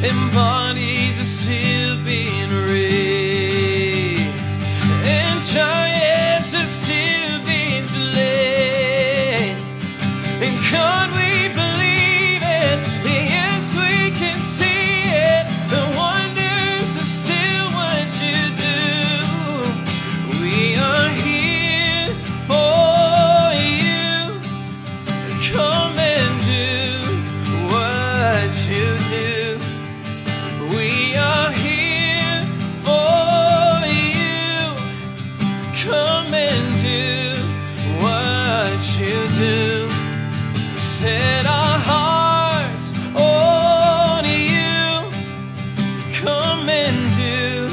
and bodies are still being raised, and giants are still being slain. And God, we believe it, yes, we can see it, the wonders are still what you do. We are here for you. Come and do what you do. We are here for you. Come and do what you do. Set our hearts on you. Come and do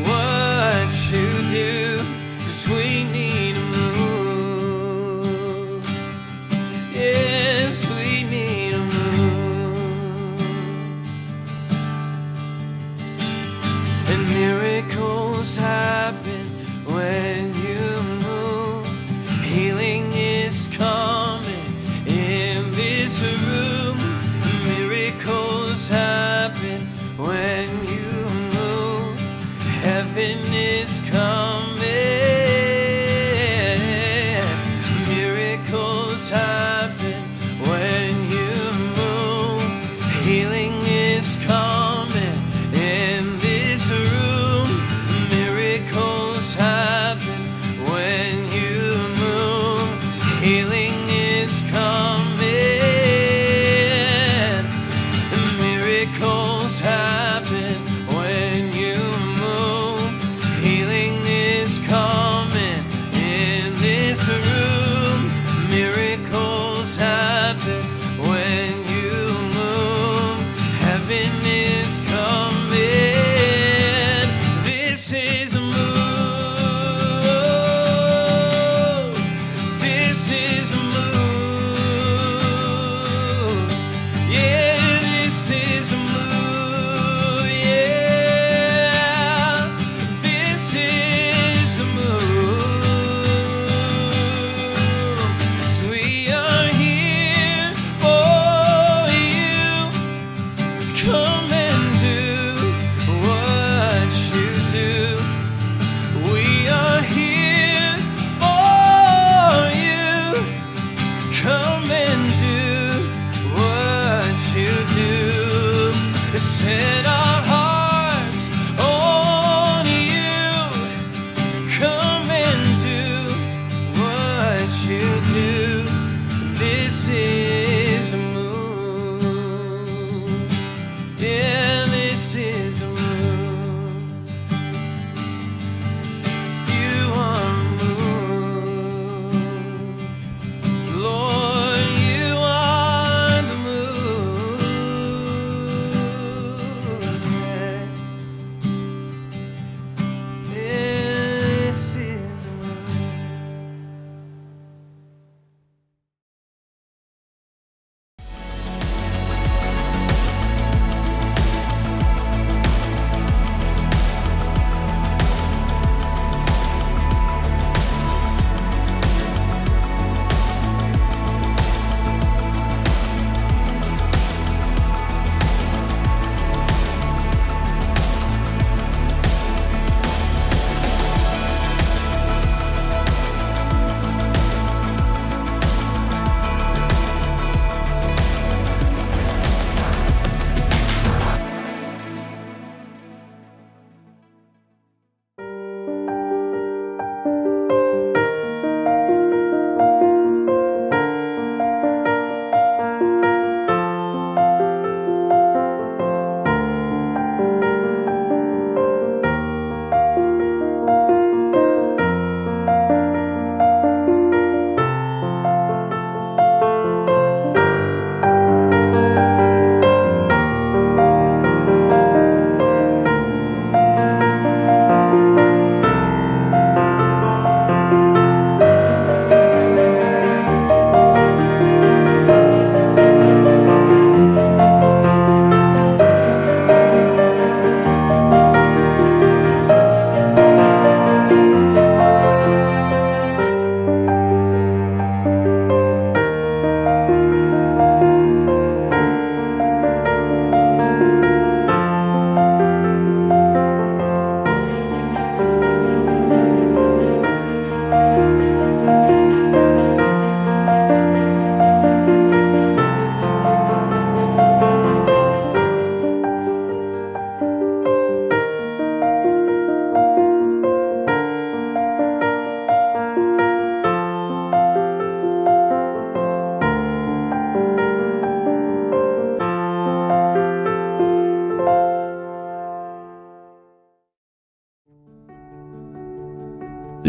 what you do. 'Cause we need a move. Yes, we need a move. And miracles happen when you move. Healing is coming in this room. Miracles happen when you move. Heaven is coming. Miracles happen when you move. Healing is coming in this room. Miracles happen when you move. Healing is coming. Miracles happen when you move. Healing is coming in this room. Miracles happen when you move. Heaven is coming. This is a move. This is a move. Yeah, this is a move. Yeah, this is a move. So we are here for you. Come and do what you do. We are here for you. Come and do what you do. Set our hearts on you. Come and do what you do. This is a move. Yeah, this is a move. You are a move. Lord, you are the move. This is a move.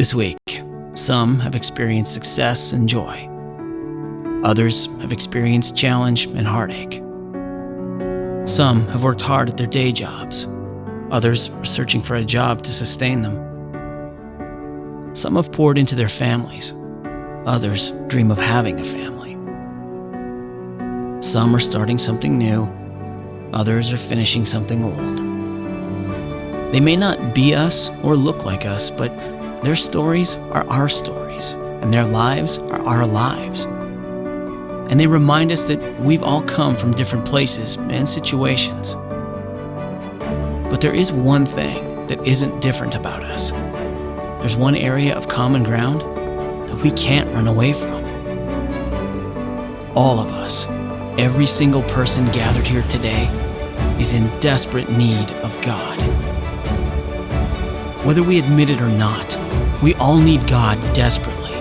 This week, some have experienced success and joy. Others have experienced challenge and heartache. Some have worked hard at their day jobs. Others are searching for a job to sustain them. Some have poured into their families. Others dream of having a family. Some are starting something new. Others are finishing something old. They may not be us or look like us, but their stories are our stories, and their lives are our lives. And they remind us that we've all come from different places and situations. But there is one thing that isn't different about us. There's one area of common ground that we can't run away from. All of us, every single person gathered here today, is in desperate need of God. Whether we admit it or not, we all need God desperately.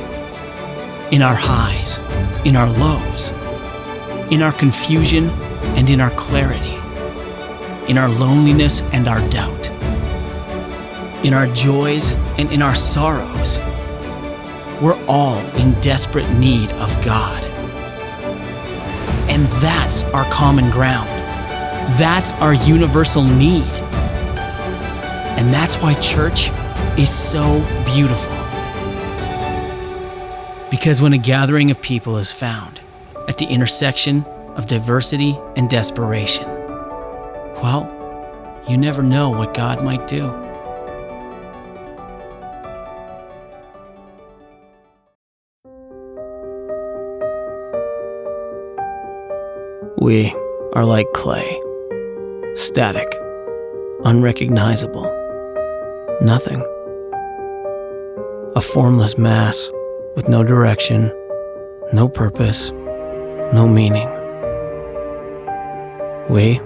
In our highs, in our lows, in our confusion and in our clarity, in our loneliness and our doubt, in our joys and in our sorrows. We're all in desperate need of God. And that's our common ground. That's our universal need. And that's why church is so beautiful. Because when a gathering of people is found at the intersection of diversity and desperation, well, you never know what God might do. We are like clay, static, unrecognizable, nothing. A formless mass with no direction, no purpose, no meaning. We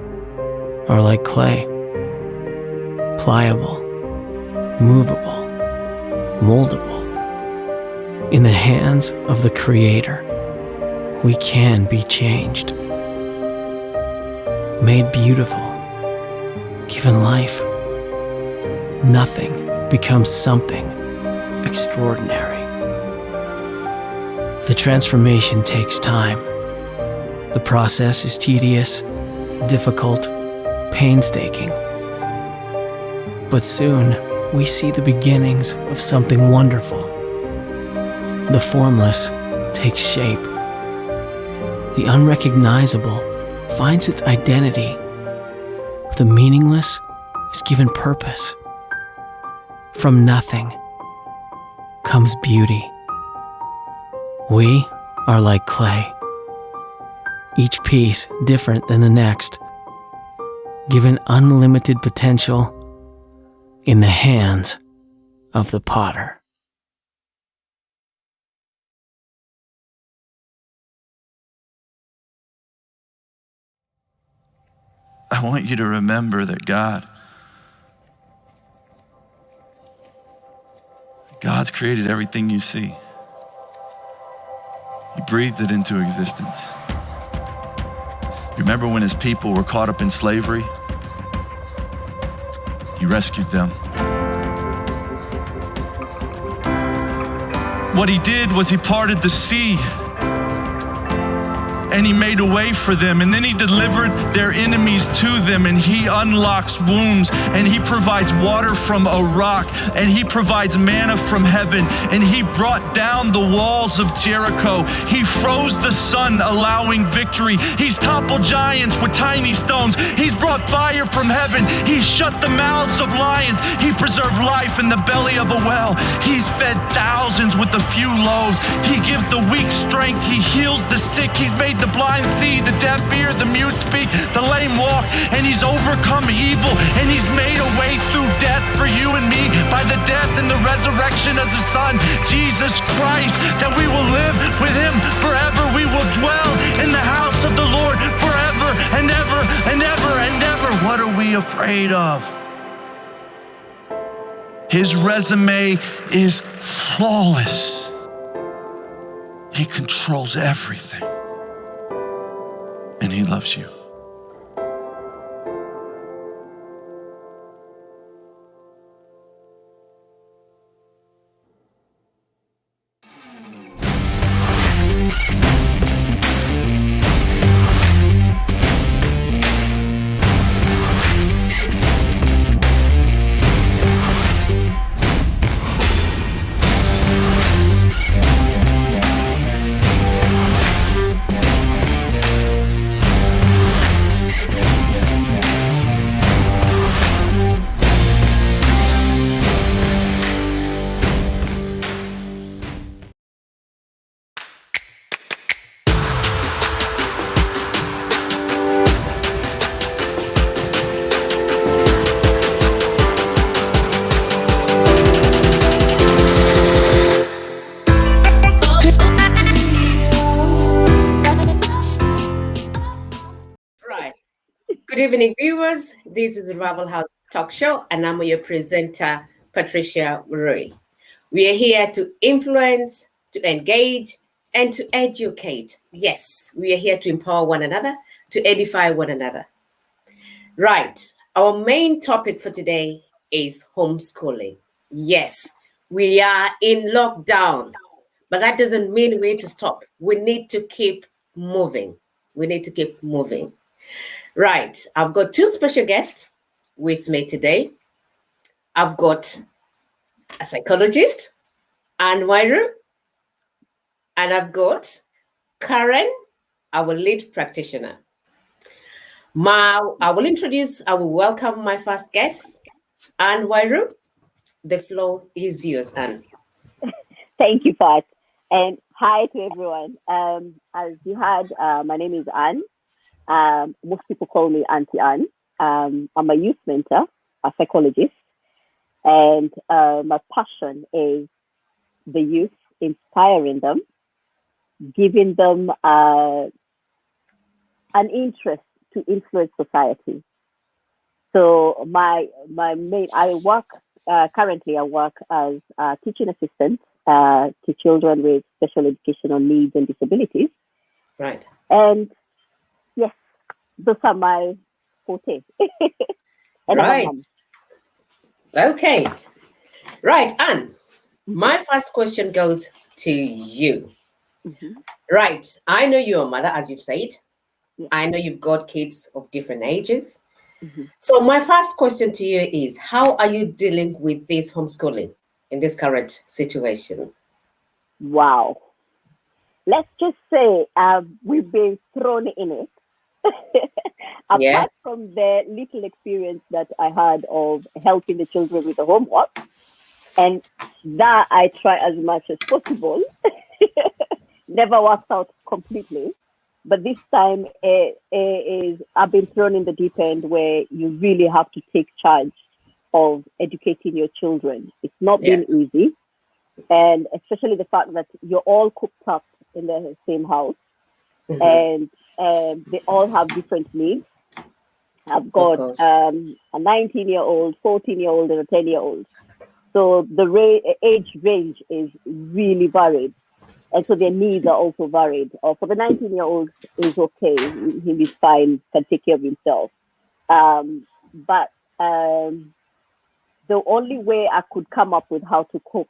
are like clay, pliable, movable, moldable. In the hands of the Creator, we can be changed, made beautiful, given life. Nothing becomes something extraordinary. The transformation takes time. The process is tedious, difficult, painstaking. But soon, we see the beginnings of something wonderful. The formless takes shape. The unrecognizable finds its identity. The meaningless is given purpose. From nothing comes beauty. We are like clay, each piece different than the next, given unlimited potential in the hands of the potter. I want you to remember that God's created everything you see. He breathed it into existence. You remember when his people were caught up in slavery? He rescued them. What he did was he parted the sea, and he made a way for them, and then he delivered their enemies to them, and he unlocks wombs, and he provides water from a rock, and he provides manna from heaven, and he brought down the walls of Jericho. He froze the sun, allowing victory. He's toppled giants with tiny stones. He's brought fire from heaven. He shut the mouths of lions. He preserved life in the belly of a well. He's fed thousands with a few loaves. He gives the weak strength. He heals the sick. He's made the blind see, the deaf hear, the mute speak, the lame walk, and he's overcome evil, and he's made a way through death for you and me by the death and the resurrection of his son, Jesus Christ, that we will live with him forever. We will dwell in the house of the Lord forever and ever and ever and ever. What are we afraid of? His resume is flawless. He controls everything. And he loves you. Good evening, viewers. This is the Ravel House Talk Show, and I'm your presenter, Patricia Rui. We are here to influence, to engage, and to educate. Yes, we are here to empower one another, to edify one another. Right. Our main topic for today is homeschooling. Yes, we are in lockdown, but that doesn't mean we need to stop. We need to keep moving. We need to keep moving. Right. I've got two special guests with me today. I've got a psychologist, Anne Wairu, and I've got Karen, our lead practitioner. I will welcome my first guest, Anne Wairu. The floor is yours, Anne. Thank you, Pat. And hi to everyone. As you heard, my name is Anne. Most people call me Auntie Anne. I'm a youth mentor, a psychologist, and my passion is the youth, inspiring them, giving them an interest to influence society. So currently I work as a teaching assistant to children with special educational needs and disabilities. Right. And yes, those are my forte. And I'm a Right. mom. Okay. Right, Anne. My first question goes to you. Mhm. Right. I know you're a mother, as you've said. Yeah. I know you've got kids of different ages. Mhm. So my first question to you is, how are you dealing with this homeschooling in this current situation? Wow. Let's just say we've been thrown in it. Apart Yeah. from the little experience that I had of helping the children with the homework, and that I try as much as possible, never worked out completely. But this time I've been thrown in the deep end where you really have to take charge of educating your children. It's not been easy. And especially the fact that you're all cooped up in the same house, and they all have different needs. I've got a 19-year-old, 14-year-old, and a 10-year-old. So the age range is really varied. And so their needs are also varied. For the 19-year-old, is okay. He is fine, can take care of himself. But the only way I could come up with how to cope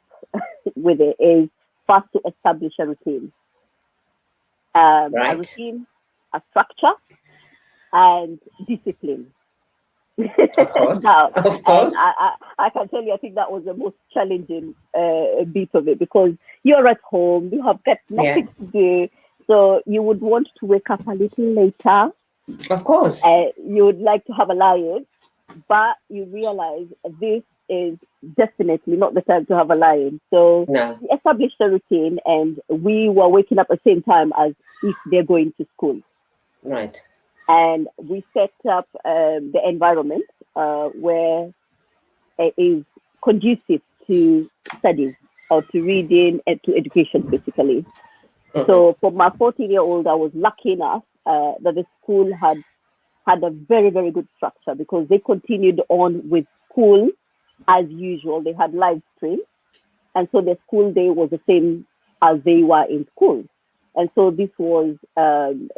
with it is first to establish a routine. A routine, a structure, and discipline. Of course. Now, Of course. I can tell you, I think that was the most challenging bit of it, because you're at home, you have got nothing to do. So you would want to wake up a little later. Of course. You would like to have a lion, but you realize this is definitely not the time to have a lion. So we established a routine, and we were waking up at the same time as if they're going to school. Right. And we set up the environment where it is conducive to studies or to reading and to education, basically. So for my 14-year-old, I was lucky enough that the school had a very, very good structure, because they continued on with school as usual. They had live stream. And so the school day was the same as they were in school. And so this was,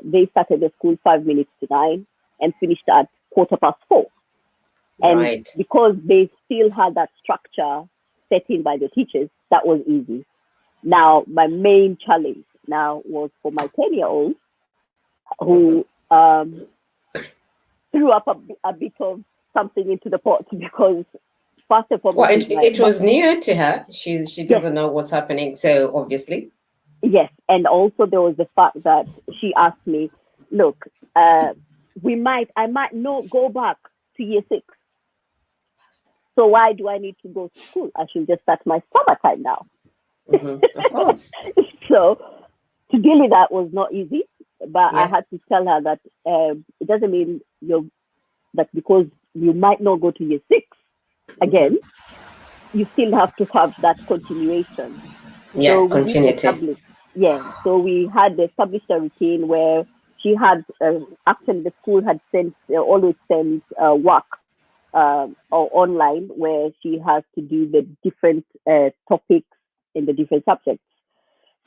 they started the school 5 minutes to 9 and finished at 4:15. And because they still had that structure set in by the teachers, that was easy. Now, my main challenge now was for my 10-year-old, who threw up a bit of something into the pot, because first of all, it was new to her. She doesn't know what's happening, so obviously. Yes, and also there was the fact that she asked me, look, I might not go back to year 6. So why do I need to go to school? I should just start my summertime now. Of course. So to deal with that was not easy, but I had to tell her that it doesn't mean that because you might not go to year 6 again, you still have to have that continuation. Yeah, continuity. So we had established a routine where she had actually the school had sent always sent work or online where she has to do the different topics in the different subjects.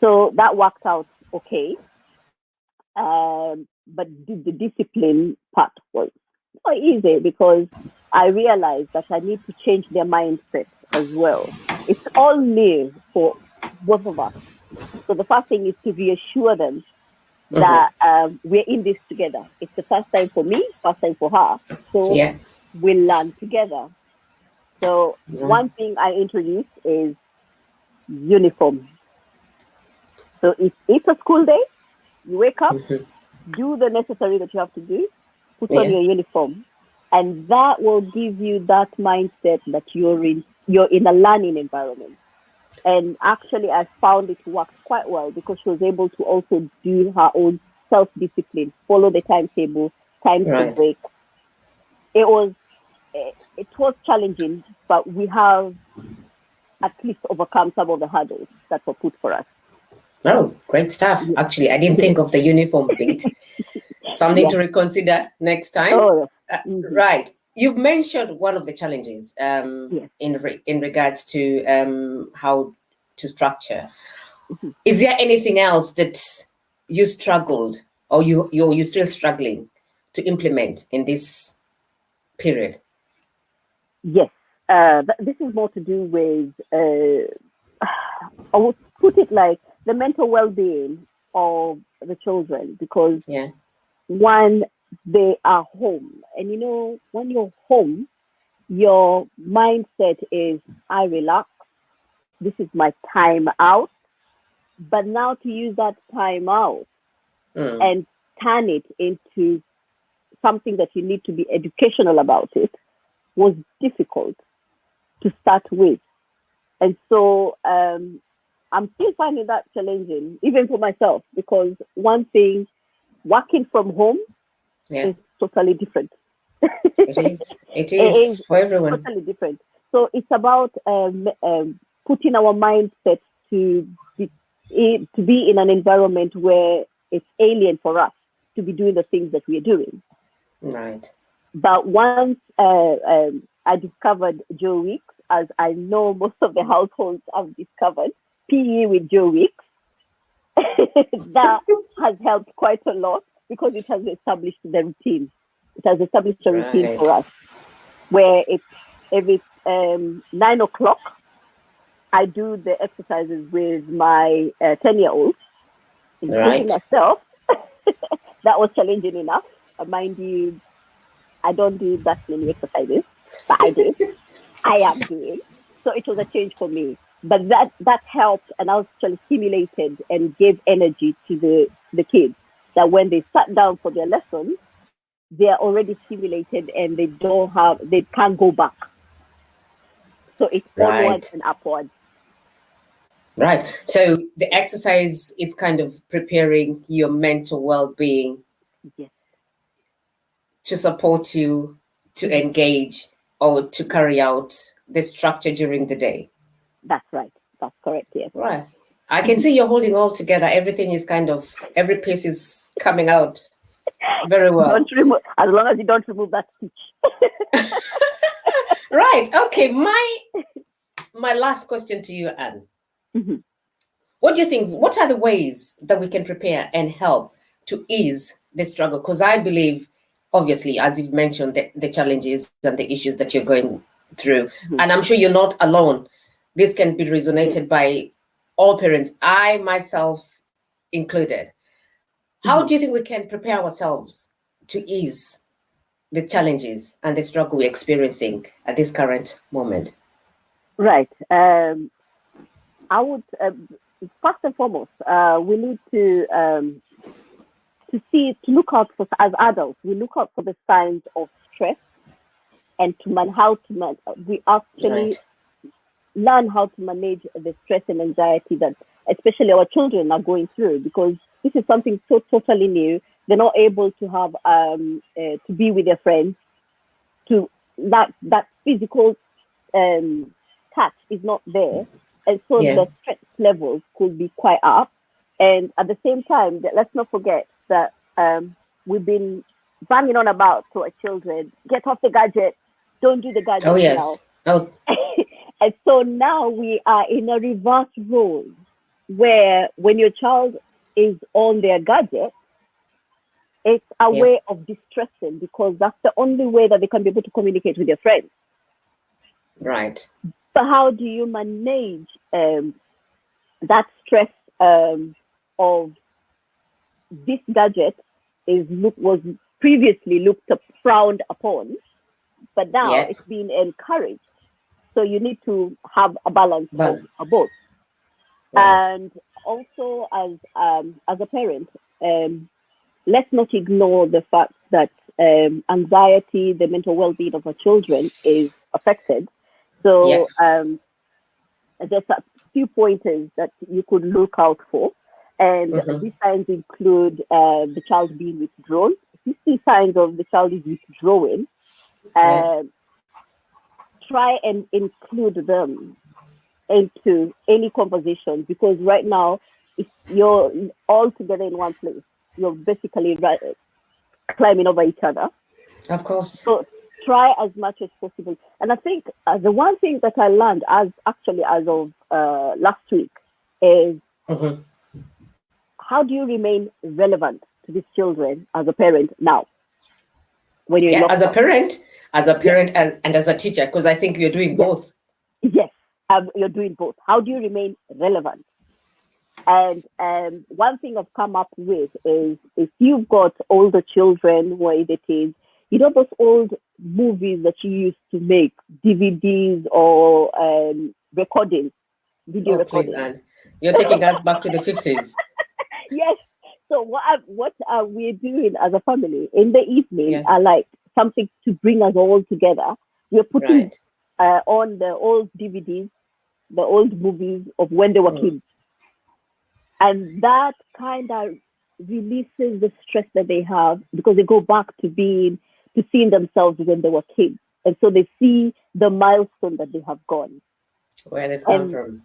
So that worked out okay. But the discipline part was not easy because I realized that I need to change their mindset as well. It's all new for both of us. So the first thing is to reassure them that we're in this together. It's the first time for me, first time for her. So we'll learn together. So one thing I introduced is uniform. So if it's a school day, you wake up, do the necessary that you have to do, put on your uniform, and that will give you that mindset that you're in a learning environment. And actually, I found it worked quite well because she was able to also do her own self-discipline, follow the timetable, time to break. It was challenging, but we have at least overcome some of the hurdles that were put for us. Oh, great stuff. Actually, I didn't think of the uniform bit. Something to reconsider next time. Right. You've mentioned one of the challenges in regards to how to structure. Is there anything else that you struggled or you're still struggling to implement in this period? Yes. This is more to do with, I would put it like the mental well-being of the children because one, they are home. And you know, when you're home, your mindset is, I relax. This is my time out. But now to use that time out and turn it into something that you need to be educational about it was difficult to start with. And so I'm still finding that challenging, even for myself, because one thing, working from home is totally different. It is for everyone. Totally different. So it's about putting our mindset to be in an environment where it's alien for us to be doing the things that we are doing. Right. But once I discovered Joe Weeks, as I know most of the households have discovered, PE with Joe Weeks, that has helped quite a lot because it has established the routine. It has established a routine for us where it's every 9 o'clock, I do the exercises with my 10-year-old, including myself. That was challenging enough. Mind you, I don't do that many exercises, but I did. I am doing. So it was a change for me. But that helped, and I was actually stimulated and gave energy to the kids that when they sat down for their lessons, they are already stimulated and they can't go back. So it's onwards and upwards. Right. So the exercise, it's kind of preparing your mental well-being to support you to engage or to carry out the structure during the day. That's right. That's correct. Yes. Right. I can see you're holding all together. Everything is every piece is coming out very well. As long as you don't remove that stitch. Right. Okay. My last question to you, Anne. What do you think? What are the ways that we can prepare and help to ease the struggle? Because I believe, obviously, as you've mentioned, the challenges and the issues that you're going through, and I'm sure you're not alone. This can be resonated by all parents, I myself included. How do you think we can prepare ourselves to ease the challenges and the struggle we're experiencing at this current moment? Right. I would first and foremost, we need to look out for, as adults, we look out for the signs of stress and we actually learn how to manage the stress and anxiety that especially our children are going through, because this is something so totally new. They're not able to have to be with their friends. To that physical touch is not there, and so the stress levels could be quite up. And at the same time, let's not forget that we've been banging on about to our children, get off the gadget, don't do the gadget Oh, now. yes. Oh, And so now we are in a reverse role where when your child is on their gadget, it's a Yeah. way of distressing because that's the only way that they can be able to communicate with their friends. right. So how do you manage that stress of this gadget was previously frowned upon, but now Yeah. it's being encouraged. So you need to have a balance of both. Right. And also as a parent, let's not ignore the fact that anxiety, the mental well-being of our children is affected. So there's a few pointers that you could look out for. And these signs include the child being withdrawn. If you see signs of the child is withdrawing, try and include them into any conversation, because right now, if you're all together in one place, you're basically climbing over each other. Of course. So try as much as possible. And I think the one thing that I learned as of last week is how do you remain relevant to these children as a parent now? When you're as a parent, and as a teacher, because I think you're doing both. Yes, you're doing both. How do you remain relevant? And one thing I've come up with is if you've got older children where it is, you know, those old movies that you used to make, DVDs or recordings, video recordings. Please, Anne. You're taking us back to the 50s. Yes. So what we're doing as a family in the evening are like something to bring us all together. We're putting on the old DVDs, the old movies of when they were kids. And that kind of releases the stress that they have because they go back to seeing themselves when they were kids. And so they see the milestone that they have gone. Where they've come from.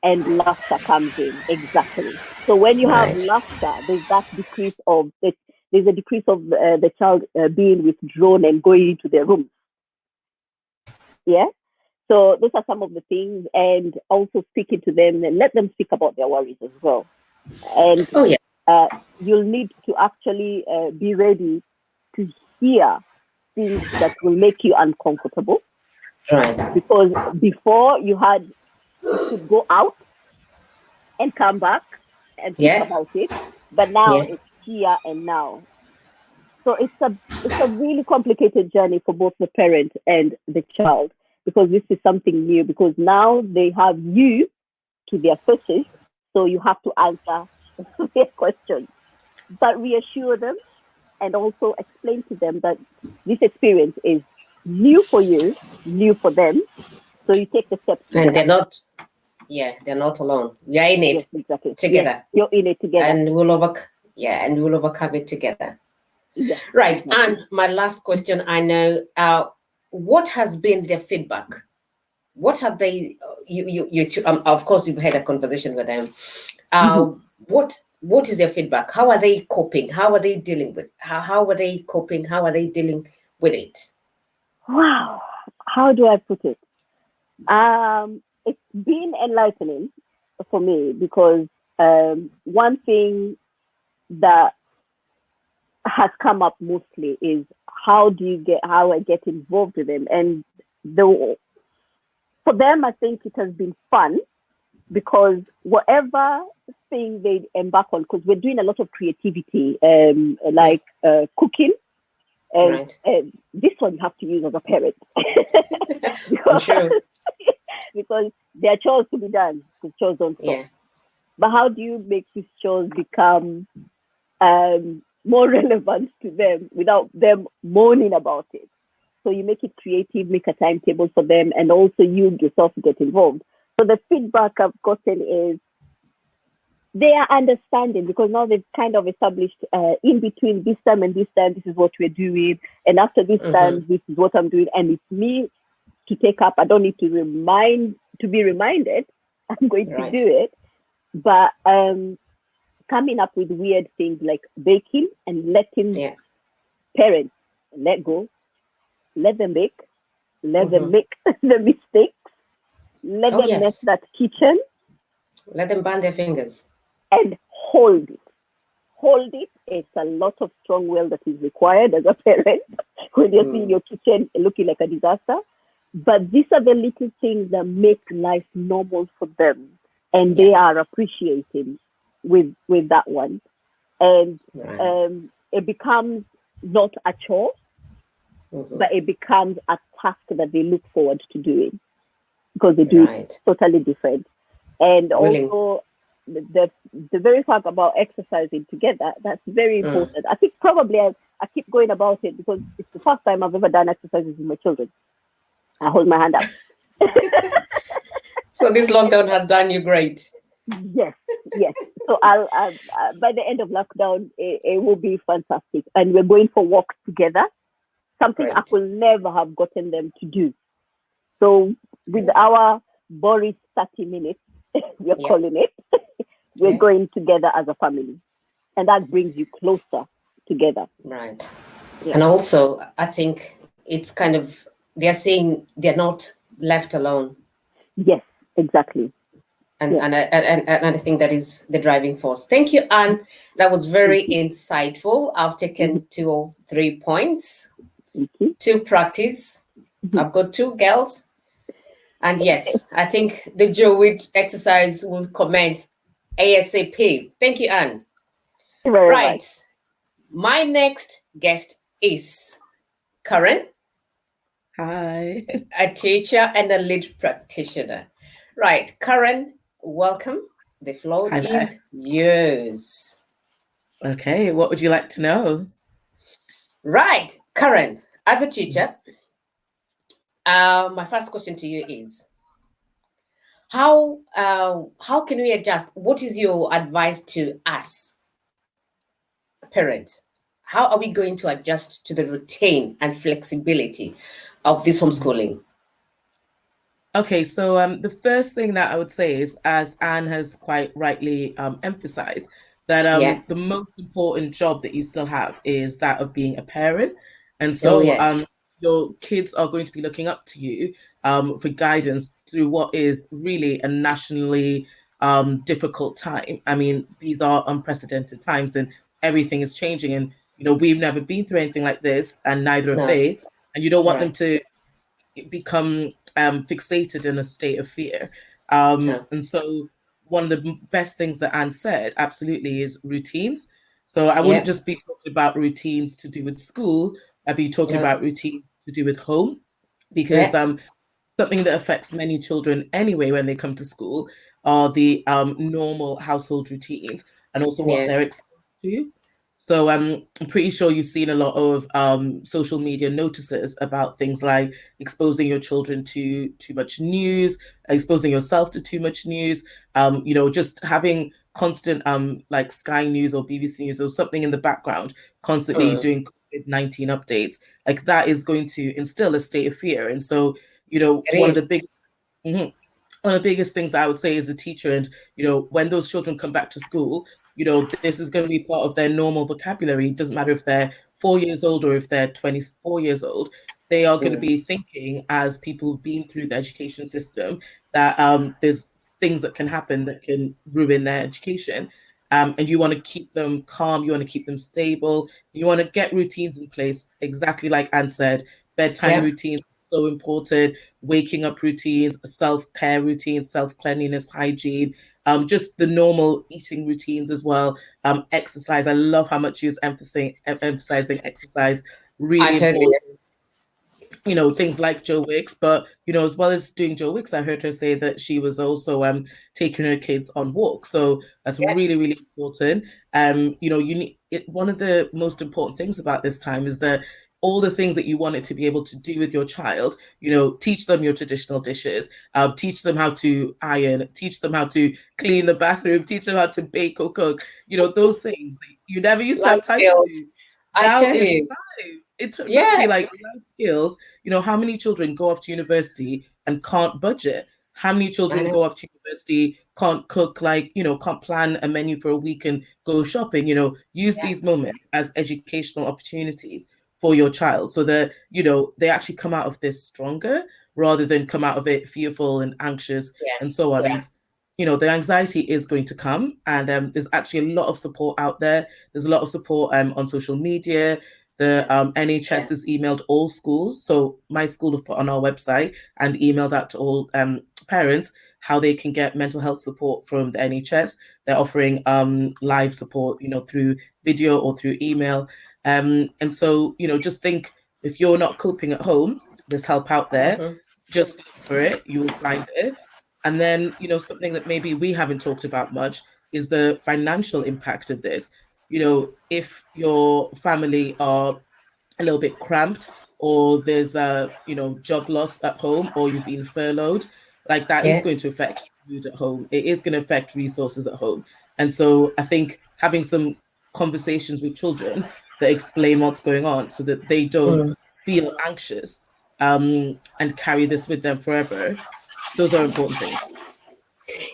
And laughter comes in. Exactly. So when you have laughter, there's a decrease of the child being withdrawn and going into their room. Yeah. So those are some of the things, and also speaking to them and let them speak about their worries as well. And you'll need to actually be ready to hear things that will make you uncomfortable. Right. Because before you had to go out and come back and think about it, but now it's here and now. So it's a really complicated journey for both the parent and the child, because this is something new, because now they have you to their faces, so you have to answer their questions. But reassure them and also explain to them that this experience is new for you, new for them. So you take the steps. And they're not alone. We are in it together. Yes, you're in it together. And we'll overcome it together. Yes, right. And my last question, I know, what has been their feedback? What have they, of course, you've had a conversation with them. What is their feedback? How are they coping? How are they dealing with, how are they coping? How are they dealing with it? Wow. How do I put it? It's been enlightening for me, because one thing that has come up mostly is how I get involved with them. And for them, I think it has been fun, because whatever thing they embark on, because we're doing a lot of creativity, like cooking. And this one you have to use as a parent. Because there are chores to be done, because chores don't stop. Yeah. But how do you make these chores become more relevant to them without them moaning about it? So you make it creative, make a timetable for them, and also you yourself get involved. So the feedback I've gotten is they are understanding, because now they've kind of established in between this time and this time, this is what we're doing. And after this time, this is what I'm doing. And it's me to take up. I don't need to be reminded. I'm going to do it. But coming up with weird things like baking and letting Yeah. parents let go, let them bake, let them Mhm. make the mistakes, let Oh, them mess yes. that kitchen, Let them burn their fingers. and hold it. Hold it. It's a lot of strong will that is required as a parent when you're seeing your kitchen looking like a disaster. But these are the little things that make life normal for them, and they Yeah. are appreciating with that one, and Right. it becomes not a chore, Mhm. but it becomes a task that they look forward to doing because they do it Right. totally different. And Willing. also the very fact about exercising together, that's very Mm. important. I think probably I keep going about it because it's the first time I've ever done exercises with my children. I hold my hand up. So this lockdown has done you great. Yes, yes. So I'll by the end of lockdown, it will be fantastic, and we're going for walks together. Something I Great. could never have gotten them to do. So with Yeah. our Boris 30 minutes, we're Yeah. calling it, we're Yeah. going together as a family, and that brings you closer together. Right. Yeah. And also, I think it's kind of, they're saying they're not left alone. Yes, exactly. And, Yes. and I think that is the driving force. Thank you, Anne. That was very insightful. I've taken 2 or 3 points Thank you. to practice. I've got 2 girls. And yes, I think the Jowit exercise will commence ASAP. Thank you, Anne. Thank you very Right. much. My next guest is Karen, Hi. a teacher and a lead practitioner. Right, Karen, welcome. The floor Hi there. is yours. Okay, what would you like to know? Right, Karen, as a teacher, my first question to you is how can we adjust? What is your advice to us, parents? How are we going to adjust to the routine and flexibility of this homeschooling? Okay, so the first thing that I would say is, as Anne has quite rightly emphasized, that Yeah. the most important job that you still have is that of being a parent. And Oh, so yes. your kids are going to be looking up to you for guidance through what is really a nationally difficult time. I mean, these are unprecedented times and everything is changing. And, we've never been through anything like this, and neither have No. they. And you don't want them Right. to become fixated in a state of fear. No. And so one of the best things that Anne said absolutely is routines. So I wouldn't Yeah. just be talking about routines to do with school. I'd be talking No. about routines to do with home, because Yeah. something that affects many children anyway when they come to school are the normal household routines and also what Yeah. they're exposed to. So I'm pretty sure you've seen a lot of social media notices about things like exposing your children to too much news, exposing yourself to too much news, just having constant like Sky News or BBC News or something in the background, constantly Mm. doing COVID-19 updates. Like that is going to instill a state of fear. And so, It one of is. the big Mhm. One of the biggest things I would say as a teacher, and when those children come back to school, this is going to be part of their normal vocabulary. It doesn't matter if they're 4 years old or if they're 24 years old. They are going to Mm. be thinking, as people who've been through the education system, that there's things that can happen that can ruin their education. And you want to keep them calm, you want to keep them stable, you want to get routines in place, exactly like Anne said. Bedtime Yeah. routines are so important, waking up routines, self-care routines, self-cleanliness, hygiene, just the normal eating routines as well. Exercise. I love how much you're emphasizing exercise. I Really tell you. important. Things like Joe Wicks, but as well as doing Joe Wicks, I heard her say that she was also taking her kids on walks. So that's Yeah. really, really important. You need one of the most important things about this time is that all the things that you wanted to be able to do with your child, teach them your traditional dishes, teach them how to iron, teach them how to clean the bathroom, teach them how to bake or cook, those things that you never used to Life have time to skills. do. I Now tell is the you. time. Trust Yeah. me, like life skills, how many children go off to university and can't budget? How many I children know. go off to university, can't cook, like, can't plan a menu for a week and go shopping? Use Yeah. these moments as educational opportunities for your child so that, they actually come out of this stronger rather than come out of it fearful and anxious Yeah. and so on. Yeah. And, the anxiety is going to come. And there's actually a lot of support out there. There's a lot of support on social media. The NHS Yeah. has emailed all schools. So my school have put on our website and emailed out to all parents how they can get mental health support from the NHS. They're offering live support, through video or through email. And so, just think, if you're not coping at home, there's help out there. Mhm. Just look for it, you will find it. And then, something that maybe we haven't talked about much is the financial impact of this. If your family are a little bit cramped, or there's a job loss at home, or you've been furloughed, like that is Yeah. going to affect food at home. It is going to affect resources at home. And so I think having some conversations with children that explain what's going on so that they don't Mm. feel anxious, and carry this with them forever, those are important things.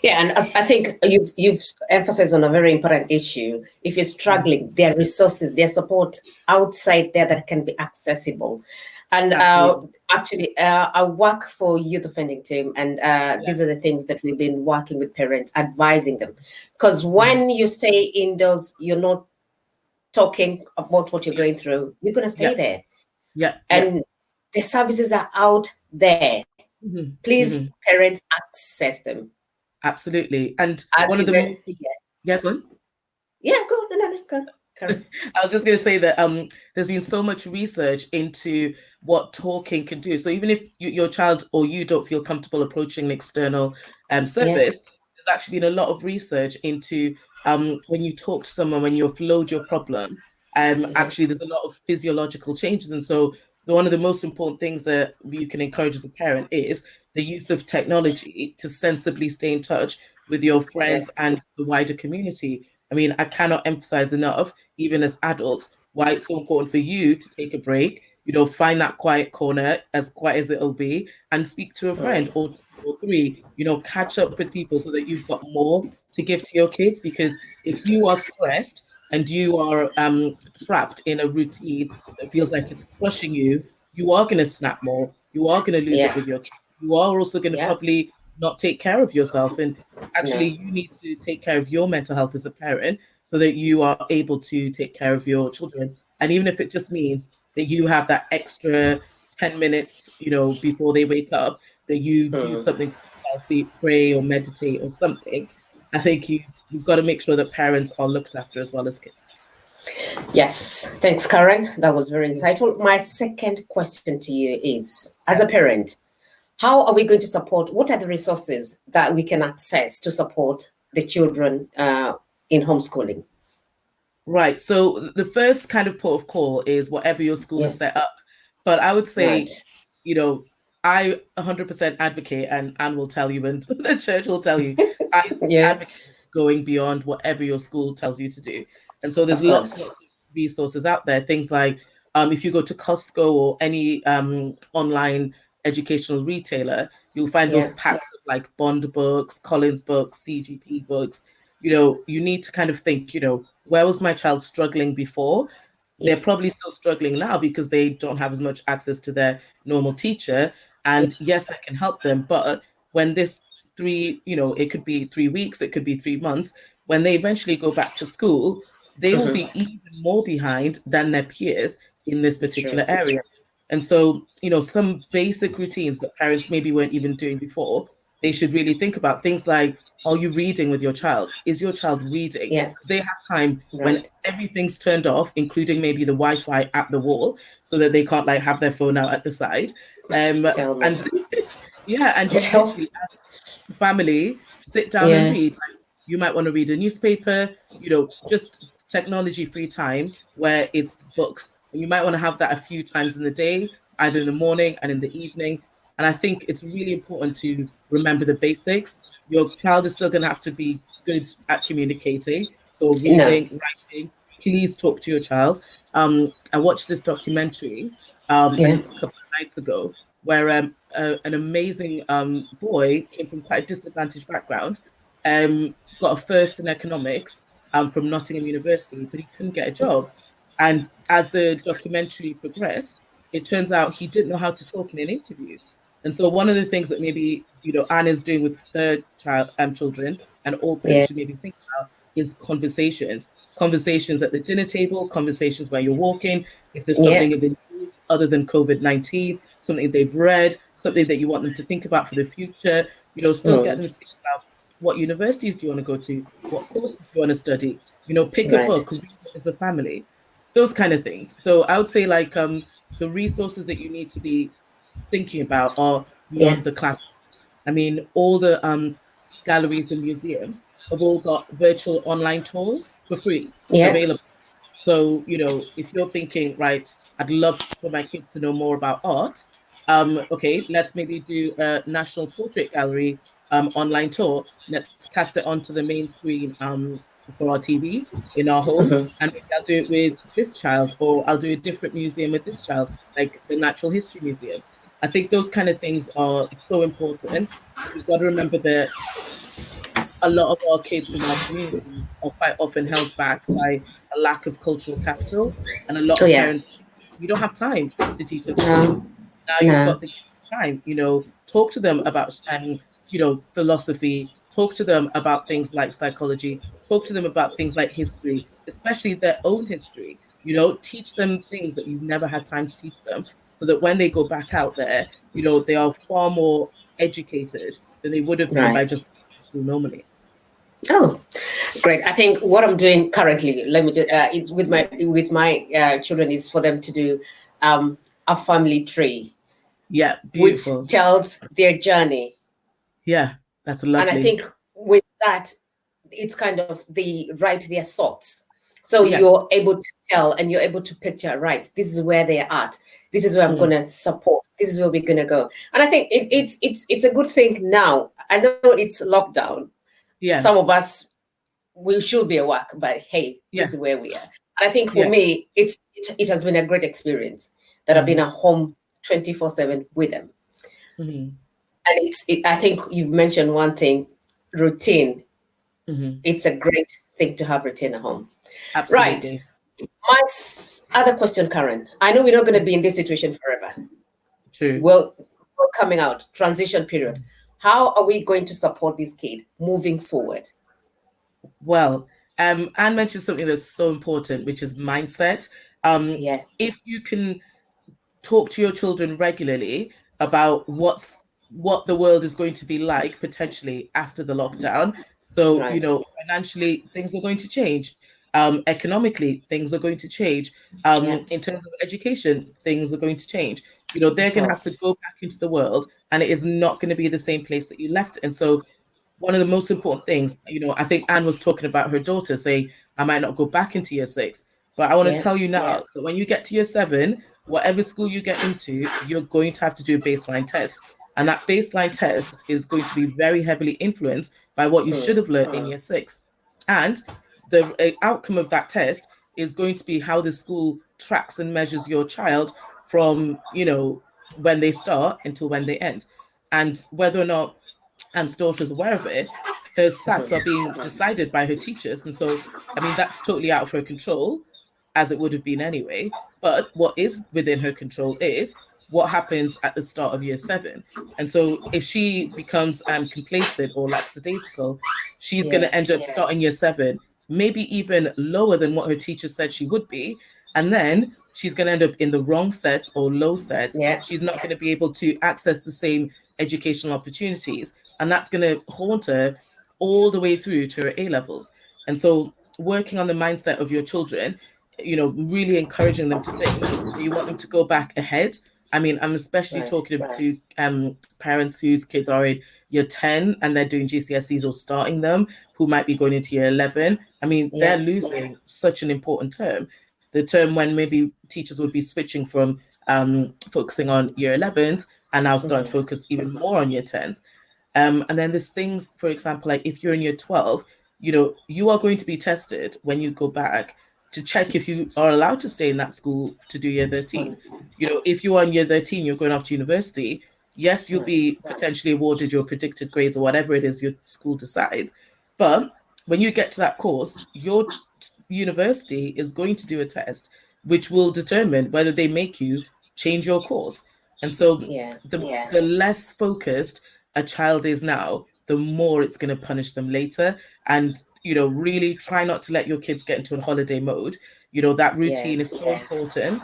Yeah, and as I think you've emphasized on a very important issue. If you're struggling, there are resources, there's support outside there that can be accessible. And Absolutely. actually, I work for Youth Offending Team, and these are the things that we've been working with parents, advising them. Because when you stay indoors, you're not talking about what you're going through. You're going to stay Yeah. there. Yeah. And the services are out there. Mhm. Please, Mhm. parents, access them. Absolutely. And one of the Activate. most, yeah, go on. Yeah, go. No, go. Karen. I was just going to say that there's been so much research into what talking can do. So even if your child or you don't feel comfortable approaching an external Yeah. service, there's actually been a lot of research into when you talk to someone, when you offload your problems, actually there's a lot of physiological changes. And so one of the most important things that you can encourage as a parent is the use of technology to sensibly stay in touch with your Yeah. friends and the wider community. I mean, I cannot emphasize enough, even as adults, why it's so important for you to take a break, find that quiet corner, as quiet as it'll be, and speak to a friend or two or three, catch up with people so that you've got more to give to your kids. Because if you are stressed and you are trapped in a routine that feels like it's crushing you, you are going to snap more. You are going to lose it Yeah. with your kids. You are also going to Yeah. probably not take care of yourself. And actually, No. you need to take care of your mental health as a parent so that you are able to take care of your children. And even if it just means that you have that extra 10 minutes, before they wake up, that you do Mm. something for yourself, be it pray or meditate or something. I think you've got to make sure that parents are looked after as well as kids. Yes. Thanks, Karen. That was very insightful. My second question to you is, as a parent, how are we going to support? What are the resources that we can access to support the children in homeschooling? Right. So the first kind of port of call is whatever your school Yeah. has set up. But I would Right. say, I 100% advocate, and Anne will tell you, and the church will tell you, I Yeah. advocate going beyond whatever your school tells you to do. And so there's Of lots course. and lots of resources out there. Things like if you go to Costco or any online educational retailer, you'll find those Yeah. packs of like Bond books, Collins books, CGP books. You need to kind of think, where was my child struggling before? Yeah. They're probably still struggling now because they don't have as much access to their normal teacher. Yeah. And yes, I can help them. But when this it could be 3 weeks, it could be 3 months, when they eventually go back to school, they will be even more behind than their peers in this It's true. particular area. And so, some basic routines that parents maybe weren't even doing before, they should really think about things like, are you reading with your child? Is your child reading? Yeah. Because they have time when Right. everything's turned off, including maybe the Wi-Fi at the wall, so that they can't like have their phone out at the side. Tell me. And yeah, and you Tell. literally family sit down and Yeah. read. Like, you might want to read a newspaper, just technology free time where it's books. And you might want to have that a few times in the day, either in the morning and in the evening. And I think it's really important to remember the basics. Your child is still going to have to be good at communicating. So No. reading, writing, please talk to your child. I watched this documentary Yeah. a couple of nights ago where an amazing boy, came from quite a disadvantaged background, got a first in economics from Nottingham University, but he couldn't get a job. And as the documentary progressed, it turns out he didn't know how to talk in an interview. And so one of the things that maybe Anne is doing with her children, and all parents Yeah. should maybe think about, is conversations at the dinner table, conversations where you're walking. If there's Yeah. something in the news other than COVID-19, something they've read, something that you want them to think about for the future, still get them to think about what universities do you want to go to, what courses do you want to study, pick a Right. book, read it as a family, those kind of things. So I would say like the resources that you need to be thinking about are Yeah. beyond the classroom. I mean, all the galleries and museums have all got virtual online tours for free Yeah. available. So, if you're thinking, right, I'd love for my kids to know more about art, okay, let's maybe do a National Portrait Gallery online tour. Let's cast it onto the main screen for our TV in our home. Mhm. And maybe I'll do it with this child, or I'll do a different museum with this child, like the Natural History Museum. I think those kind of things are so important. We've got to remember that a lot of our kids from our community are quite often held back by a lack of cultural capital. And a lot Oh of yeah. parents, you don't have time to teach them these No. things. Now you've No. got the time, talk to them about, philosophy, talk to them about things like psychology, talk to them about things like history, especially their own history, teach them things that you've never had time to teach them, so that when they go back out there, they are far more educated than they would have been by Right. just school normally. Oh, great! I think what I'm doing currently, let me just with my children, is for them to do a family tree, Yeah, which beautiful. tells their journey. Yeah, that's And I lovely. think with that, it's kind of the write their thoughts. So Yeah. you're able to tell and you're able to picture, right, this is where they're at. This is where I'm Mm. going to support. This is where we're going to go. And I think it's a good thing now. I know it's lockdown. Yeah. Some of us, we should be at work, but hey, Yeah. this is where we are. And I think for Yeah. me, it has been a great experience that I've been at home 24/7 with them. Mhm. And I think you've mentioned one thing, routine. Mhm. It's a great thing to have routine at home. Right. Absolutely. My other question, Karen. I know we're not going to be in this situation forever. True. Well, we're coming out, transition period. How are we going to support this kid moving forward? Well, Anne mentioned something that's so important, which is mindset. Yeah. If you can talk to your children regularly about what the world is going to be like potentially after the lockdown. So, Right. financially, things are going to change. Economically, things are going to change. Yeah. In terms of education, things are going to change. They're going to have to go back into the world, and it is not going to be the same place that you left. And so, one of the most important things, I think Anne was talking about her daughter saying, I might not go back into year 6. But I want to Yeah. tell you now that when you get to year 7, whatever school you get into, you're going to have to do a baseline test. And that baseline test is going to be very heavily influenced by what you should have learned in year 6. And the outcome of that test is going to be how the school tracks and measures your child from, when they start until when they end. And whether or not Anne's daughter is aware of it, her SATs are being decided by her teachers. And so, I mean, that's totally out of her control, as it would have been anyway. But what is within her control is what happens at the start of year 7. And so if she becomes complacent or lackadaisical, she's going to end up starting year 7, maybe even lower than what her teacher said she would be. And then she's going to end up in the wrong sets or low sets. Yeah. She's not going to be able to access the same educational opportunities. And that's going to haunt her all the way through to her A levels. And so working on the mindset of your children, really encouraging them to think that you want them to go back ahead. I mean, I'm especially talking to parents whose kids are in year 10 and they're doing GCSEs or starting them, who might be going into year 11. I mean, they're losing such an important term. The term when maybe teachers would be switching from focusing on year 11s and now starting to focus even more on year 10s. And then there's things, for example, like if you're in year 12, you are going to be tested when you go back to check if you are allowed to stay in that school to do year 13. If you are in year 13, you're going off to university, Yes, you'll be potentially awarded your predicted grades or whatever it is your school decides. But when you get to that course, your university is going to do a test which will determine whether they make you change your course. And so Yeah. the less focused a child is now, the more it's going to punish them later. And, really try not to let your kids get into a holiday mode. That routine is so important.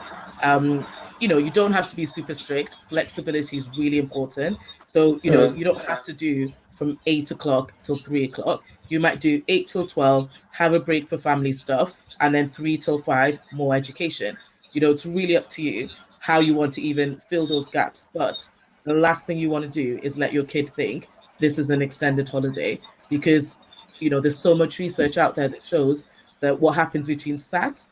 You don't have to be super strict. Flexibility is really important. So, you don't have to do from 8 o'clock till 3 o'clock. You might do 8 till 12, have a break for family stuff, and then 3 till 5, more education. It's really up to you how you want to even fill those gaps. But the last thing you want to do is let your kid think this is an extended holiday, because, there's so much research out there that shows that what happens between SATs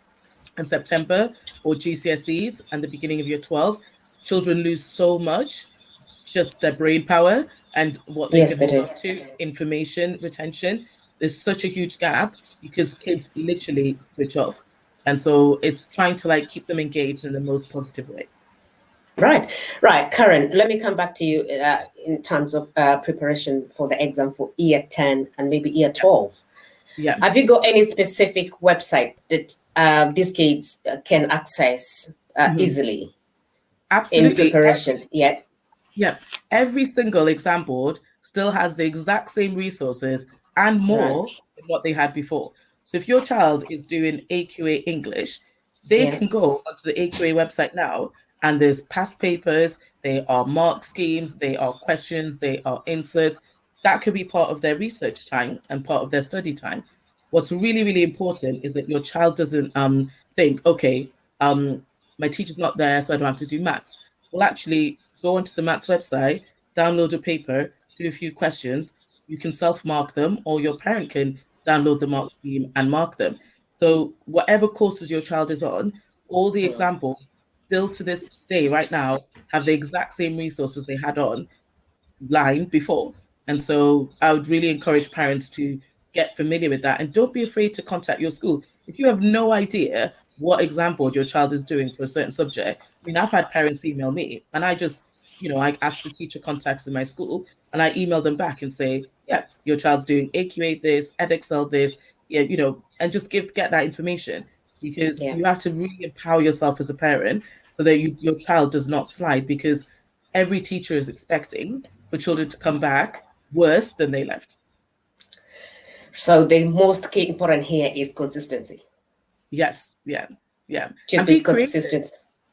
and September, or GCSEs and the beginning of year 12, children lose so much, just their brain power and what they Yes, can they hold do. on to, information retention. There's such a huge gap because kids literally switch off. And so it's trying to like keep them engaged in the most positive way. Right, right. Karen, let me come back to you in terms of preparation for the exam for year 10 and maybe year 12. Yeah. Have you got any specific website that these kids can access easily Absolutely. in preparation? Yeah. Yeah. Every single exam board still has the exact same resources and more Right. than what they had before. So if your child is doing AQA English, they Yeah. can go onto the AQA website now, and there's past papers, there are mark schemes, there are questions, there are inserts. That could be part of their research time and part of their study time. What's really, really important is that your child doesn't think, okay, my teacher's not there, so I don't have to do maths. Well, actually, go onto the maths website, download a paper, do a few questions. You can self-mark them, or your parent can download the mark scheme and mark them. So whatever courses your child is on, all the exam boards still to this day, right now, have the exact same resources they had online before. And so I would really encourage parents to get familiar with that, and don't be afraid to contact your school. If you have no idea what exam board your child is doing for a certain subject, I mean, I've had parents email me, and I just, I ask the teacher contacts in my school, and I email them back and say, yeah, your child's doing AQA this, EdXL this, yeah, and just get that information, because Yeah. you have to really empower yourself as a parent so that your child does not slide, because every teacher is expecting for children to come back worse than they left. So the most key important here is consistency. Yes, yeah, yeah. To And be be creative. consistent.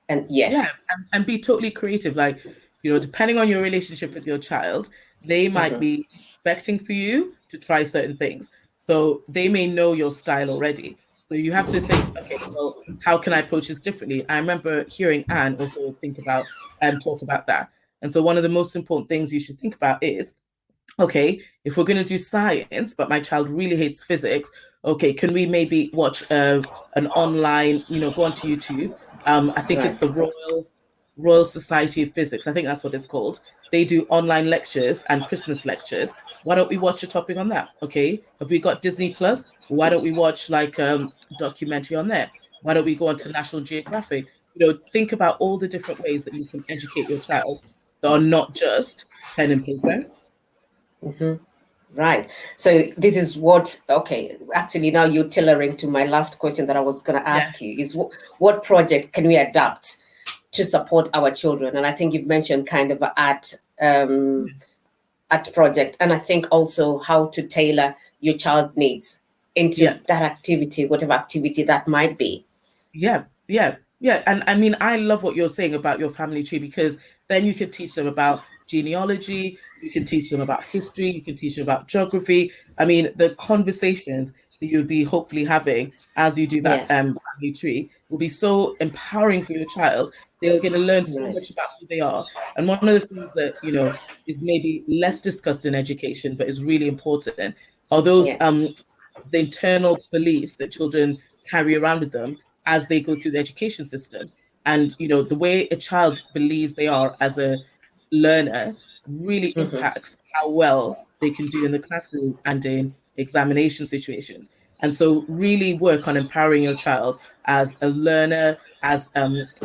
And Yeah, and be totally creative. Like, depending on your relationship with your child, they might be expecting for you to try certain things. So they may know your style already. So you have to think, okay, well, how can I approach this differently? I remember hearing Anne also think about and talk about that. And so one of the most important things you should think about is, okay, if we're going to do science, but my child really hates physics, okay, can we maybe watch an online, go onto YouTube? I think it's the Royal Society of Physics. I think that's what it's called. They do online lectures and Christmas lectures. Why don't we watch a topic on that? Okay, have we got Disney Plus? Why don't we watch like documentary on there? Why don't we go on to National Geographic? Think about all the different ways that you can educate your child that are not just pen and paper. Right. So this is what, okay, actually now you're tailoring to my last question that I was going to ask you is what project can we adapt to support our children? And I think you've mentioned kind of an art project. And I think also how to tailor your child needs into that activity, whatever activity that might be. Yeah. And I mean, I love what you're saying about your family tree, because then you can teach them about genealogy, you can teach them about history, you can teach them about geography. I mean, the conversations that you'll be hopefully having as you do that family tree will be so empowering for your child. They're going to learn so much about who they are. And one of the things that, is maybe less discussed in education, but is really important, are those the internal beliefs that children carry around with them as they go through the education system. And, the way a child believes they are as a learner really impacts how well they can do in the classroom and in examination situations. And so really work on empowering your child as a learner, as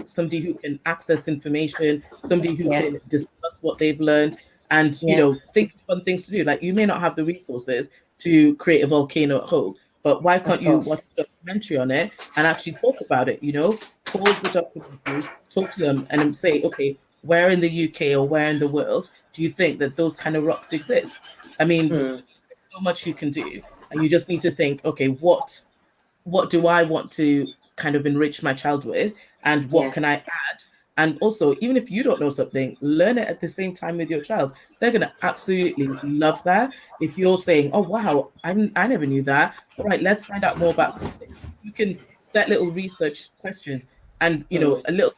somebody who can access information, somebody who Yeah. can discuss what they've learned, and Yeah. think of fun things to do. Like, you may not have the resources to create a volcano at home, but why Of can't you watch course. a documentary on it and actually talk about it? Pause the documentary, talk to them, and say, okay, where in the UK or where in the world do you think that those kind of rocks exist? I mean, Mm. there's so much you can do, and you just need to think, okay, what do I want to kind of enrich my child with, and what Yeah. can I add? And also, even if you don't know something, learn it at the same time with your child. They're going to absolutely love that. If you're saying, oh, wow, I never knew that. All right, let's find out more about something. You can set little research questions. And, Mm. a little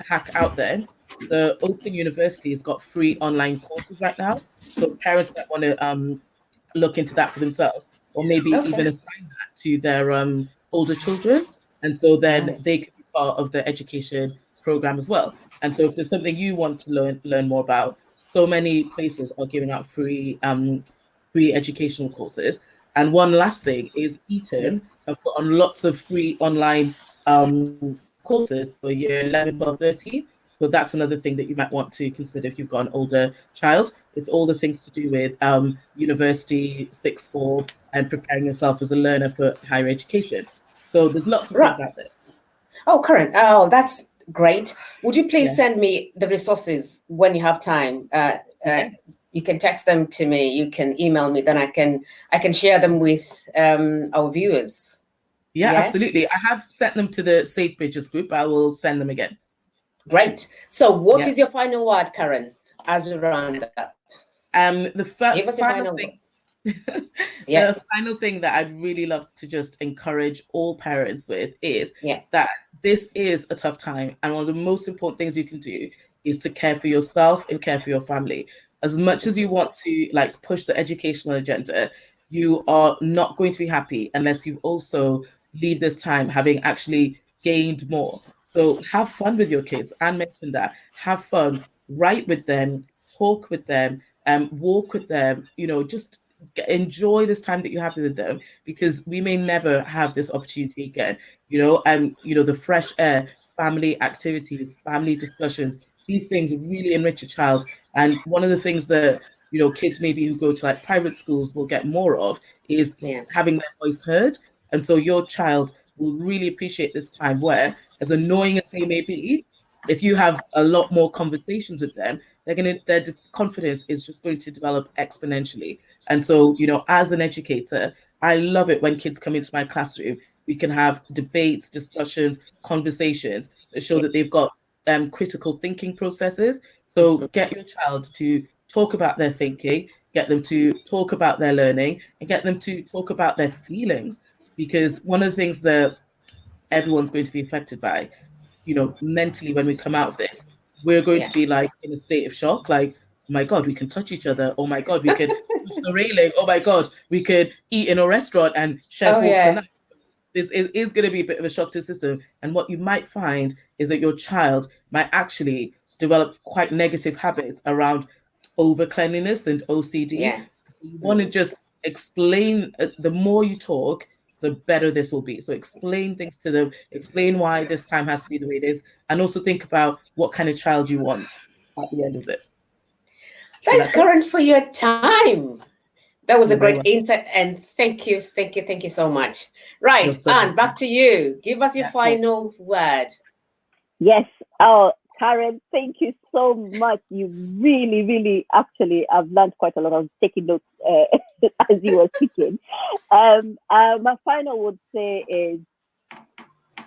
hack out there. The Open University has got free online courses right now. So parents that want to look into that for themselves, or maybe even Okay. assign that to their older children. And so then Right. they can be part of the education program as well. And so if there's something you want to learn more about, so many places are giving out free educational courses. And one last thing is Yeah. Eton have put on lots of free online courses for year 11, 12, 13. So that's another thing that you might want to consider if you've got an older child. It's all the things to do with university, sixth form, and preparing yourself as a learner for higher education. So there's lots of Right. things out there. Oh, Karen. Oh, that's great. Would you please Yeah. send me the resources when you have time? Yeah. You can text them to me. You can email me. Then I can share them with our viewers. Yeah, Yeah. absolutely. I have sent them to the Safe Bridges group. I will send them again. Great. So, what Yeah. is your final word, Karen, as we round up? Give us your Final final thing word. Yeah. the final thing that I'd really love to just encourage all parents with is Yeah. that this is a tough time. And one of the most important things you can do is to care for yourself and care for your family. As much as you want to push the educational agenda, you are not going to be happy unless you also leave this time having actually gained more. So have fun with your kids and mention that. Have fun, write with them, talk with them, walk with them, just enjoy this time that you have with them, because we may never have this opportunity again. The fresh air, family activities, family discussions, these things really enrich a child. And one of the things that kids maybe who go to private schools will get more of is Yeah. having their voice heard. And so your child will really appreciate this time where, as annoying as they may be, if you have a lot more conversations with them, their confidence is just going to develop exponentially. And so, as an educator, I love it when kids come into my classroom. We can have debates, discussions, conversations that show that they've got critical thinking processes. So get your child to talk about their thinking, get them to talk about their learning, and get them to talk about their feelings. Because one of the things that everyone's going to be affected by, mentally, when we come out of this, we're going to Yeah. be in a state of shock. Like, oh my God, we can touch each other. Oh my God, we could touch the railing. Oh my God, we could eat in a restaurant and share Oh, forks and yeah. knives. This is going to be a bit of a shock to the system. And what you might find is that your child might actually develop quite negative habits around over cleanliness and OCD. Yeah. You want to just explain, the more you talk, the better this will be. So explain things to them, explain why this time has to be the way it is, and also think about what kind of child you want at the end of this. So Thanks, that's it. Karen, for your time. That was a You're very great welcome. insight, and thank you so much. You're Right, so Anne, welcome. back to you. Give us your Yeah. final word. Yes. Oh, Karen, thank you so much. You really, really, actually, I've learned quite a lot. I was taking notes as you were speaking. My final would say is,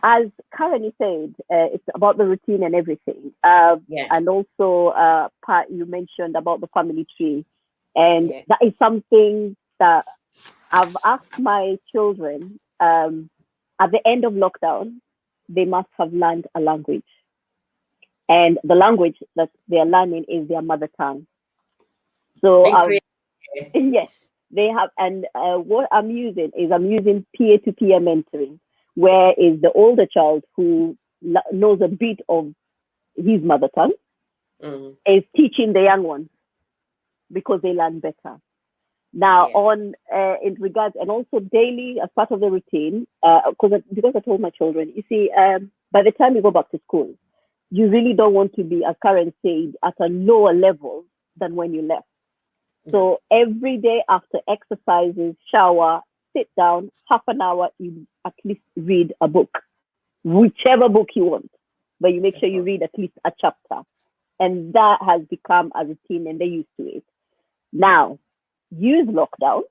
as Karen said, it's about the routine and everything. Yeah. And also, Pat, you mentioned about the family tree. And Yeah. that is something that I've asked my children at the end of lockdown, they must have learned a language. And the language that they're learning is their mother tongue. So, Being creative. yes, they have. And what I'm using peer-to-peer mentoring, where is the older child who knows a bit of his mother tongue is teaching the young ones because they learn better. Now, in regards, and also daily as part of the routine, because I told my children, you see, by the time you go back to school, you really don't want to be, as Karen said, at a lower level than when you left. So every day after exercises, shower, sit down, half an hour, you at least read a book, whichever book you want, but you make sure you read at least a chapter. And that has become a routine and they're used to it. Now, use lockdown.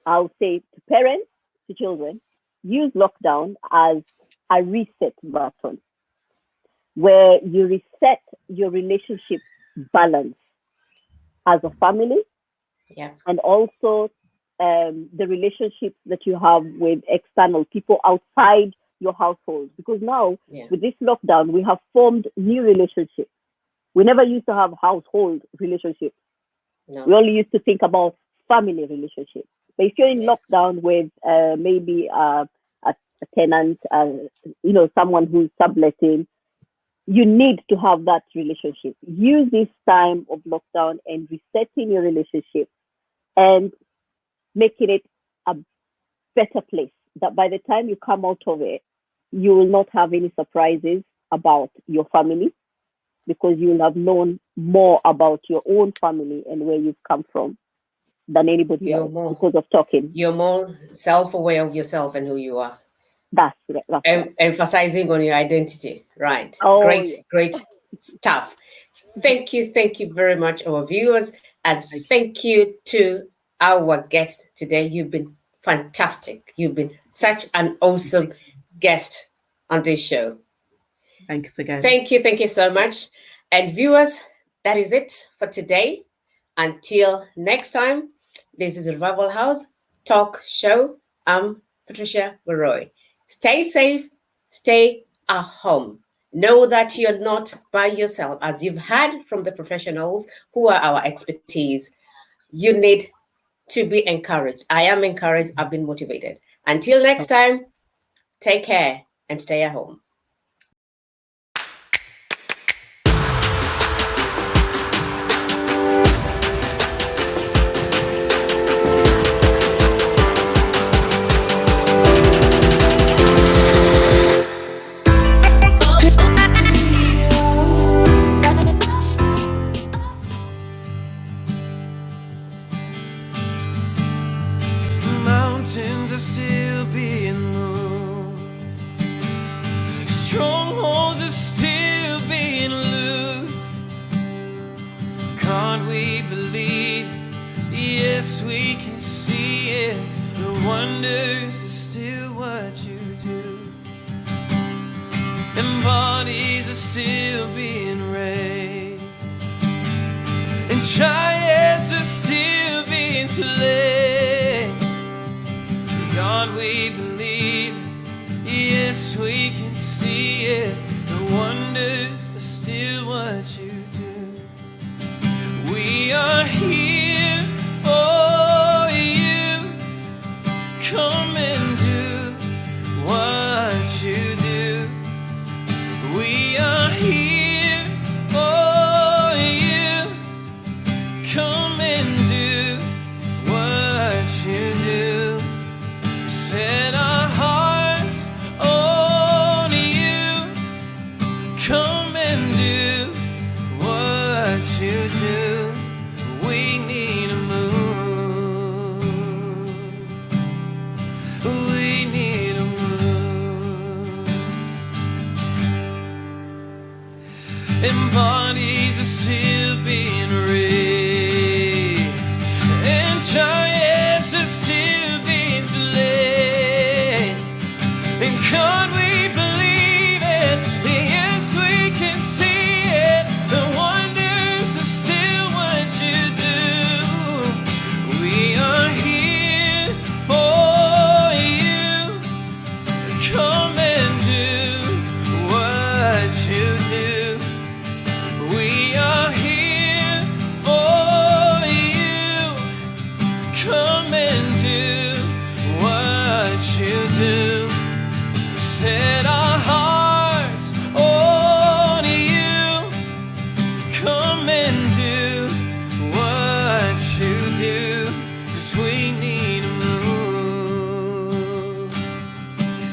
I'll say to parents, to children, use lockdown as a reset button where you reset your relationship balance as a family, Yeah. and also the relationships that you have with external people outside your household. Because now, with this lockdown, we have formed new relationships. We never used to have household relationships. No. We only used to think about family relationships. But if you're in lockdown with maybe a tenant, someone who's subletting, you need to have that relationship. Use this time of lockdown and resetting your relationship and making it a better place. That by the time you come out of it, you will not have any surprises about your family, because you will have known more about your own family and where you've come from than anybody else because of talking. You're more self-aware of yourself and who you are. That's right. Emphasizing on your identity. Right. Oh, Great stuff. Thank you very much, our viewers. And thank you to our guest today. You've been fantastic. You've been such an awesome guest on this show. Thanks again. Thank you so much. And viewers, that is it for today. Until next time, this is Revival House Talk Show. I'm Patricia Leroy. Stay safe, stay at home. Know that you're not by yourself. As you've heard from the professionals who are our expertise, you need to be encouraged. I am encouraged. I've been motivated. Until next time, take care and stay at home. Mountains are still being moved. Strongholds are still being loosed. Can't we believe? Yes, we can see it. The wonders are still what you do. And bodies are still being raised. And giants are still being slain. God, we believe, yes, we can see it. The wonders are still what you do. We are here for you. Come and do what you do. We are here for you. Come and do what you do. Set our hearts on you. Come and do what you do. We need a move. We need a move. And bodies are still being raised. And giants are still being slain. And God, we believe it. Yes, we can see it. The wonders are still what you do. We are here for you. Come and do what you do. We are here for you. Come and do what you do. Set our hearts on you. Come and do what you do. 'Cause we need a move.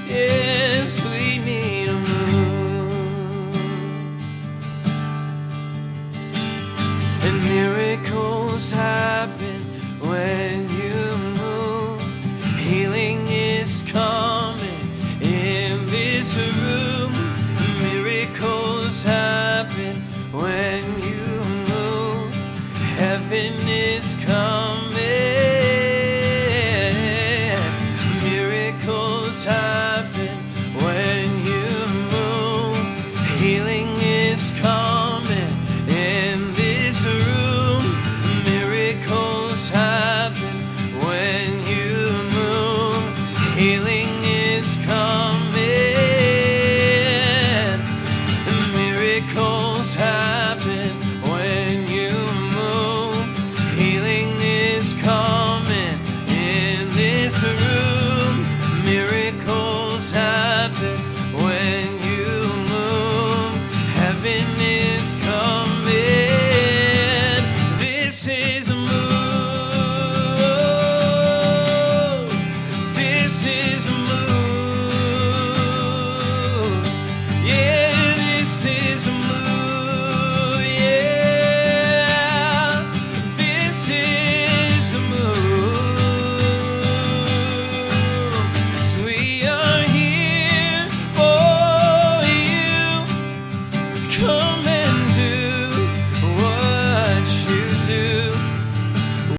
Yes, we need a move. and miracles happen when you move. Healing is coming in this room. Miracles happen when you move. Heaven is coming. Miracles happen when you move. Healing